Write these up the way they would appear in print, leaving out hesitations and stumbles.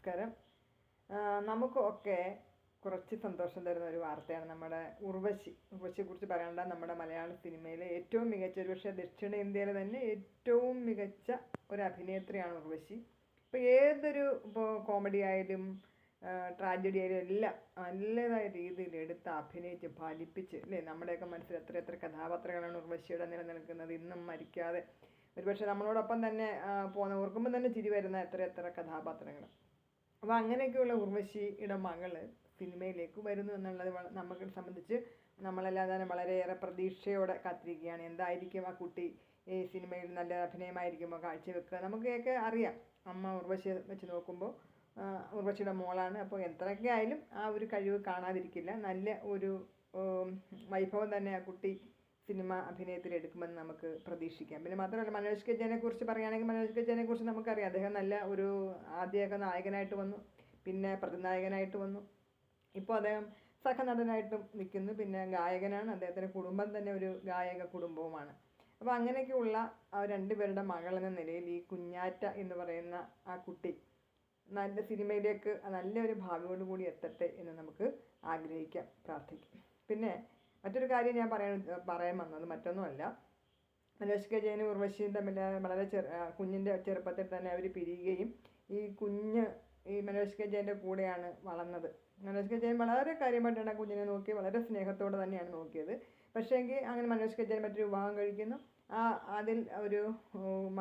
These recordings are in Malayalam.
നമസ്കാരം. നമുക്കൊക്കെ കുറച്ച് സന്തോഷം തരുന്ന ഒരു വാർത്തയാണ് നമ്മുടെ ഉർവശിയെക്കുറിച്ച് പറയേണ്ട. നമ്മുടെ മലയാള സിനിമയിലെ ഏറ്റവും മികച്ച, ഒരു പക്ഷേ ദക്ഷിണേന്ത്യയിലെ തന്നെ ഏറ്റവും മികച്ച ഒരു അഭിനേത്രിയാണ് ഉർവശി. ഇപ്പോൾ ഏതൊരു കോമഡി ആയാലും ട്രാജഡി ആയാലും എല്ലാം നല്ലതായ രീതിയിൽ എടുത്ത് അഭിനയിച്ച് ഫലിപ്പിച്ച് അല്ലേ, നമ്മുടെയൊക്കെ മനസ്സിൽ എത്ര എത്ര കഥാപാത്രങ്ങളാണ് ഉർവശിയുടെ നിലനിൽക്കുന്നത്. ഇന്നും മരിക്കാതെ ഒരുപക്ഷെ നമ്മളോടൊപ്പം തന്നെ ഓർക്കുമ്പോൾ തന്നെ ചിരി വരുന്ന എത്ര എത്ര കഥാപാത്രങ്ങൾ. അപ്പോൾ അങ്ങനെയൊക്കെയുള്ള ഉർവശിയുടെ മകള് സിനിമയിലേക്ക് വരുന്നു എന്നുള്ളത് നമുക്ക് സംബന്ധിച്ച് നമ്മളെല്ലാം തന്നെ വളരെയേറെ പ്രതീക്ഷയോടെ കാത്തിരിക്കുകയാണ്. എന്തായിരിക്കും ആ കുട്ടി ഈ സിനിമയിൽ നല്ല അഭിനയമായിരിക്കുമ്പോൾ കാഴ്ചവെക്കുക. നമുക്കൊക്കെ അറിയാം, അമ്മ ഉർവശിയെ വെച്ച് നോക്കുമ്പോൾ ഉർവശിയുടെ മോളാണ്. അപ്പോൾ എത്രയൊക്കെ ആയാലും ആ ഒരു കഴിവ് കാണാതിരിക്കില്ല. നല്ല ഒരു വൈഭവം തന്നെ ആ കുട്ടി സിനിമ അഭിനയത്തിൽ എടുക്കുമെന്ന് നമുക്ക് പ്രതീക്ഷിക്കാം. പിന്നെ മാത്രമല്ല, മനോജ് കെ ജയനെ കുറിച്ച് പറയുകയാണെങ്കിൽ മനോജ് കെ ജയനെ കുറിച്ച് നമുക്കറിയാം. അദ്ദേഹം നല്ല ഒരു ആദ്യമൊക്കെ നായകനായിട്ട് വന്നു, പിന്നെ പ്രതിനായകനായിട്ട് വന്നു, ഇപ്പോൾ അദ്ദേഹം സഹനടനായിട്ടും നിൽക്കുന്നു, പിന്നെ ഗായകനാണ്. അദ്ദേഹത്തിൻ്റെ കുടുംബം തന്നെ ഒരു ഗായക കുടുംബവുമാണ്. അപ്പോൾ അങ്ങനെയൊക്കെയുള്ള ആ രണ്ടുപേരുടെ മകൾ എന്ന നിലയിൽ ഈ കുഞ്ഞാറ്റ എന്ന് പറയുന്ന ആ കുട്ടി നല്ല സിനിമയിലേക്ക് നല്ലൊരു ഭാവിയോടുകൂടി എത്തട്ടെ എന്ന് നമുക്ക് ആഗ്രഹിക്കാം, പ്രാർത്ഥിക്കാം. പിന്നെ മറ്റൊരു കാര്യം ഞാൻ പറയാൻ വന്നത് മറ്റൊന്നുമല്ല, മനോജ് കെ ജയനും ഉർവശിയും തമ്മിൽ വളരെ കുഞ്ഞിൻ്റെ ചെറുപ്പത്തിൽ തന്നെ അവർ പിരിയുകയും ഈ മനോജ് കെ ജയൻ്റെ കൂടെയാണ് വളർന്നത്. മനോജ് കെ ജയൻ വളരെ കാര്യമായിട്ടാണ് ആ കുഞ്ഞിനെ നോക്കി, വളരെ സ്നേഹത്തോടെ തന്നെയാണ് നോക്കിയത്. പക്ഷേ എങ്കിൽ അങ്ങനെ മനോജ് കെ ജയൻ മറ്റൊരു വിവാഹം കഴിക്കുന്നു. അതിൽ ഒരു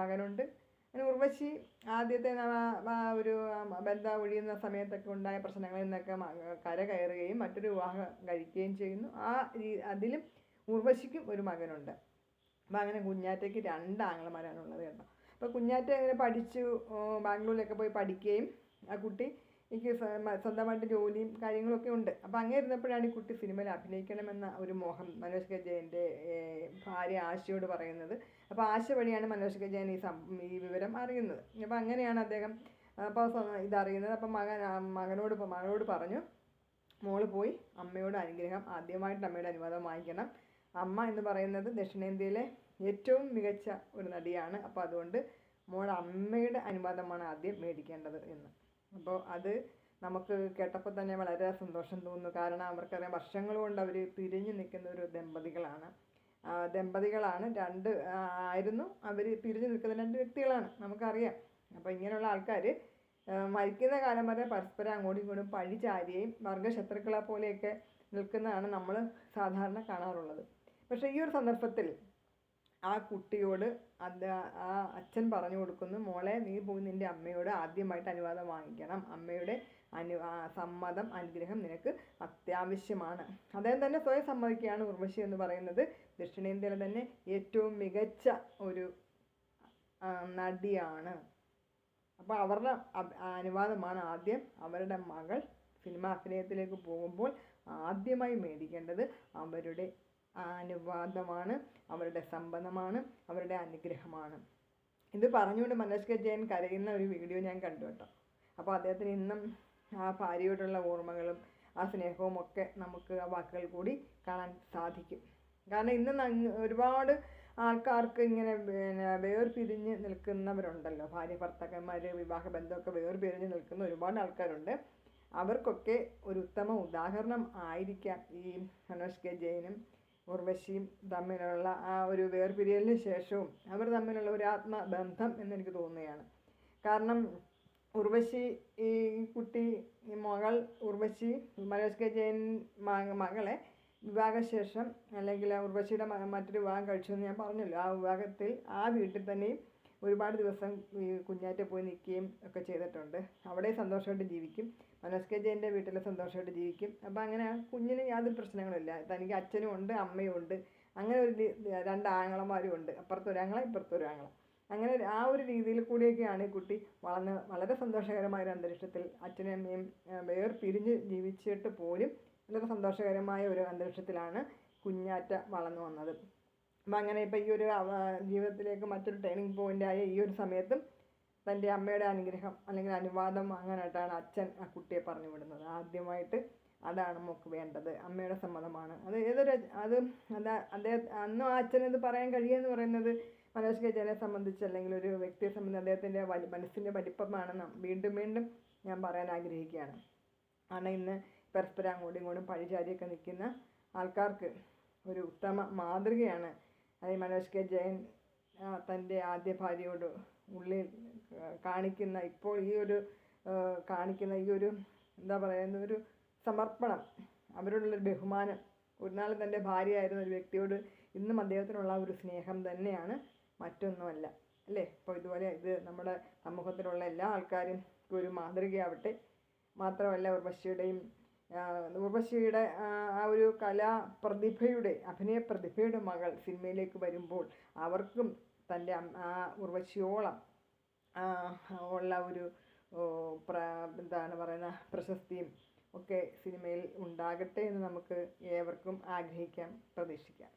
മകനുണ്ട്. അങ്ങനെ ഉർവശി ആദ്യത്തെ ഒരു ബന്ധം ഒഴിയുന്ന സമയത്തൊക്കെ ഉണ്ടായ പ്രശ്നങ്ങളിൽ നിന്നൊക്കെ കരകയറുകയും മറ്റൊരു വിവാഹം കഴിക്കുകയും ചെയ്യുന്നു. അതിലും ഉർവശിക്കും ഒരു മകനുണ്ട്. അപ്പോൾ അങ്ങനെ കുഞ്ഞാറ്റയ്ക്ക് 2 ആങ്ങളമാരാണുള്ളത് കേട്ടോ. അപ്പോൾ കുഞ്ഞാറ്റ അങ്ങനെ പഠിച്ചു ബാംഗ്ലൂരിലൊക്കെ പോയി പഠിക്കുകയും ആ കുട്ടിക്ക് സ്വന്തമായിട്ട് ജോലിയും കാര്യങ്ങളൊക്കെ ഉണ്ട്. അപ്പോൾ അങ്ങനെ ഇരുന്നപ്പോഴാണ് ഈ കുട്ടി സിനിമയിൽ അഭിനയിക്കണമെന്ന ഒരു മോഹം മനോജ് കെ ജയൻ്റെ ഭാര്യ ആശയോട് പറയുന്നത്. അപ്പോൾ ആശ വഴിയാണ് മനോജ് കെ ജയൻ ഈ വിവരം അറിയുന്നത്. അപ്പോൾ അങ്ങനെയാണ് അദ്ദേഹം അപ്പോൾ ഇതറിയുന്നത്. അപ്പം മകനോട് പറഞ്ഞു, മോള് പോയി അമ്മയോട് അനുഗ്രഹം, ആദ്യമായിട്ട് അമ്മയുടെ അനുവാദം വാങ്ങിക്കണം. അമ്മ എന്ന് പറയുന്നത് ദക്ഷിണേന്ത്യയിലെ ഏറ്റവും മികച്ച ഒരു നടിയാണ്. അപ്പോൾ അതുകൊണ്ട് മോൾ അമ്മയുടെ അനുവാദമാണ് ആദ്യം മേടിക്കേണ്ടത് എന്ന്. അപ്പോൾ അത് നമുക്ക് കേട്ടപ്പോൾ തന്നെ വളരെ സന്തോഷം തോന്നുന്നു. കാരണം അവർക്കറിയാം, വർഷങ്ങൾ കൊണ്ട് അവർ പിരിഞ്ഞു നിൽക്കുന്ന ഒരു ദമ്പതികളാണ്. ആയിരുന്നു അവർ പിരിഞ്ഞു നിൽക്കുന്ന 2 വ്യക്തികളാണ്, നമുക്കറിയാം. അപ്പോൾ ഇങ്ങനെയുള്ള ആൾക്കാർ മരിക്കുന്ന കാലം വരെ പരസ്പരം അങ്ങോട്ടും ഇങ്ങോട്ടും പഴിചാരുകയും വർഗ്ഗശത്രുക്കളെ പോലെയൊക്കെ നിൽക്കുന്നതാണ് നമ്മൾ സാധാരണ കാണാറുള്ളത്. പക്ഷേ ഈ ഒരു സന്ദർഭത്തിൽ ആ കുട്ടിയോട് ആ അച്ഛൻ പറഞ്ഞു കൊടുക്കുന്നു, മോളെ നീ പോയി നിൻ്റെ അമ്മയോട് ആദ്യമായിട്ട് അനുവാദം വാങ്ങിക്കണം. അമ്മയുടെ സമ്മതം, അനുഗ്രഹം നിനക്ക് അത്യാവശ്യമാണ്. അദ്ദേഹം തന്നെ സ്വയം സമ്മതിക്കുകയാണ്. ഉർവശി എന്ന് പറയുന്നത് ദക്ഷിണേന്ത്യയിലെ തന്നെ ഏറ്റവും മികച്ച ഒരു നടിയാണ്. അപ്പോൾ അവരുടെ അനുവാദമാണ് ആദ്യം അവരുടെ മകൾ സിനിമ അഭിനയത്തിലേക്ക് പോകുമ്പോൾ ആദ്യമായി മേടിക്കേണ്ടത്. അവരുടെ അനുവാദമാണ്, അവരുടെ സമ്മതമാണ്, അവരുടെ അനുഗ്രഹമാണ്. ഇത് പറഞ്ഞുകൊണ്ട് മനോജ് കെ ജയൻ കരയുന്ന ഒരു വീഡിയോ ഞാൻ കണ്ടു കേട്ടോ. അപ്പോൾ അദ്ദേഹത്തിന് ഇന്നും ആ ഭാര്യയോടുള്ള ഓർമ്മകളും ആ സ്നേഹവും ഒക്കെ നമുക്ക് ആ വാക്കുകൾ കൂടി കാണാൻ സാധിക്കും. കാരണം ഇന്ന് ഒരുപാട് ആൾക്കാർക്ക് ഇങ്ങനെ വേർപിരിഞ്ഞ് നിൽക്കുന്നവരുണ്ടല്ലോ, ഭാര്യ ഭർത്താക്കന്മാർ വിവാഹ ബന്ധമൊക്കെ വേർപിരിഞ്ഞ് നിൽക്കുന്ന ഒരുപാട് ആൾക്കാരുണ്ട്. അവർക്കൊക്കെ ഒരു ഉത്തമ ഉദാഹരണം ആയിരിക്കാം ഈ മനോജ് കെ ജയനും ഉർവശിയും തമ്മിലുള്ള ആ ഒരു വേർപിരിയലിന് ശേഷവും അവർ തമ്മിലുള്ള ഒരു ആത്മബന്ധം എന്നെനിക്ക് തോന്നുകയാണ്. കാരണം ഉർവശി ഈ മകൾ ഉർവശി മനോജ് കെ ജയൻ മകളെ വിവാഹശേഷം, അല്ലെങ്കിൽ ഉർവശിയുടെ മറ്റൊരു വിവാഹം കഴിച്ചു എന്ന് ഞാൻ പറഞ്ഞല്ലോ, ആ വിവാഹത്തിൽ ആ വീട്ടിൽ തന്നെയും ഒരുപാട് ദിവസം ഈ കുഞ്ഞാറ്റ പോയി നിൽക്കുകയും ഒക്കെ ചെയ്തിട്ടുണ്ട്. അവിടെ സന്തോഷമായിട്ട് ജീവിക്കും. മനോജ് കെ ജയൻ്റെ വീട്ടിൽ സന്തോഷമായിട്ട് ജീവിക്കും. അപ്പോൾ അങ്ങനെ കുഞ്ഞിന് യാതൊരു പ്രശ്നങ്ങളുമില്ല. തനിക്ക് അച്ഛനും ഉണ്ട്, അമ്മയും ഉണ്ട്. അങ്ങനെ ഒരു 2 ആങ്ങളമാരും ഉണ്ട്, അപ്പുറത്തൊരാങ്ങള ഇപ്പുറത്തൊരാങ്ങള. അങ്ങനെ ആ ഒരു രീതിയിൽ കൂടിയൊക്കെയാണ് ഈ കുട്ടി വളർന്ന് വളരെ സന്തോഷകരമായ ഒരു അന്തരീക്ഷത്തിൽ അച്ഛനും അമ്മയും പിരിഞ്ഞ് ജീവിച്ചിട്ട് പോലും വളരെ സന്തോഷകരമായ ഒരു അന്തരീക്ഷത്തിലാണ് കുഞ്ഞാറ്റ വളർന്നു വന്നത്. അപ്പം അങ്ങനെ ഇപ്പോൾ ഈ ഒരു ജീവിതത്തിലേക്ക് മറ്റൊരു ടേണിംഗ് പോയിൻ്റായ ഈ ഒരു സമയത്തും തൻ്റെ അമ്മയുടെ അനുഗ്രഹം അല്ലെങ്കിൽ അനുവാദം വാങ്ങാനായിട്ടാണ് അച്ഛൻ ആ കുട്ടിയെ പറഞ്ഞു വിടുന്നത്. ആദ്യമായിട്ട് അതാണ് നമുക്ക് വേണ്ടത്, അമ്മയുടെ സമ്മതമാണ്. അദ്ദേഹം അന്നും ആ അച്ഛനത് പറയാൻ കഴിയുമെന്ന് പറയുന്നത് മനോജ് കെ ജയനെ സംബന്ധിച്ച്, അല്ലെങ്കിൽ ഒരു വ്യക്തിയെ സംബന്ധിച്ച് അദ്ദേഹത്തിൻ്റെ മനസ്സിൻ്റെ വലിപ്പമാണ് വീണ്ടും വീണ്ടും ഞാൻ പറയാൻ ആഗ്രഹിക്കുകയാണ്. കാരണം ഇന്ന് പരസ്പരം അങ്ങോട്ടും ഇങ്ങോട്ടും പഴിചാരിയൊക്കെ നിൽക്കുന്ന ആൾക്കാർക്ക് ഒരു ഉത്തമ മാതൃകയാണ് മനോജ് കെ ജയൻ തൻ്റെ ആദ്യ ഭാര്യയോട് ഉള്ളിൽ കാണിക്കുന്ന ഇപ്പോൾ കാണിക്കുന്ന ഈ ഒരു എന്താ പറയുന്ന ഒരു സമർപ്പണം, അവരോടുള്ളൊരു ബഹുമാനം. ഒരു നാൾ തൻ്റെ ഭാര്യയായിരുന്ന ഒരു വ്യക്തിയോട് ഇന്നും അദ്ദേഹത്തിനുള്ള ഒരു സ്നേഹം തന്നെയാണ്, മറ്റൊന്നുമല്ല അല്ലേ? അപ്പോൾ ഇതുപോലെ ഇത് നമ്മുടെ സമൂഹത്തിലുള്ള എല്ലാ ആൾക്കാരും ഒരു മാതൃകയാവട്ടെ. മാത്രമല്ല ഉർവശിയുടെ ആ ഒരു കലാപ്രതിഭയുടെ അഭിനയ പ്രതിഭയുടെ മകൾ സിനിമയിലേക്ക് വരുമ്പോൾ അവർക്കും തൻ്റെ ഉർവശിയോളം ഉള്ള ഒരു എന്താണ് പറയുന്ന പ്രശസ്തിയും ഒക്കെ സിനിമയിൽ ഉണ്ടാകട്ടെ എന്ന് നമുക്ക് ഏവർക്കും ആഗ്രഹിക്കാം, പ്രതീക്ഷിക്കാം.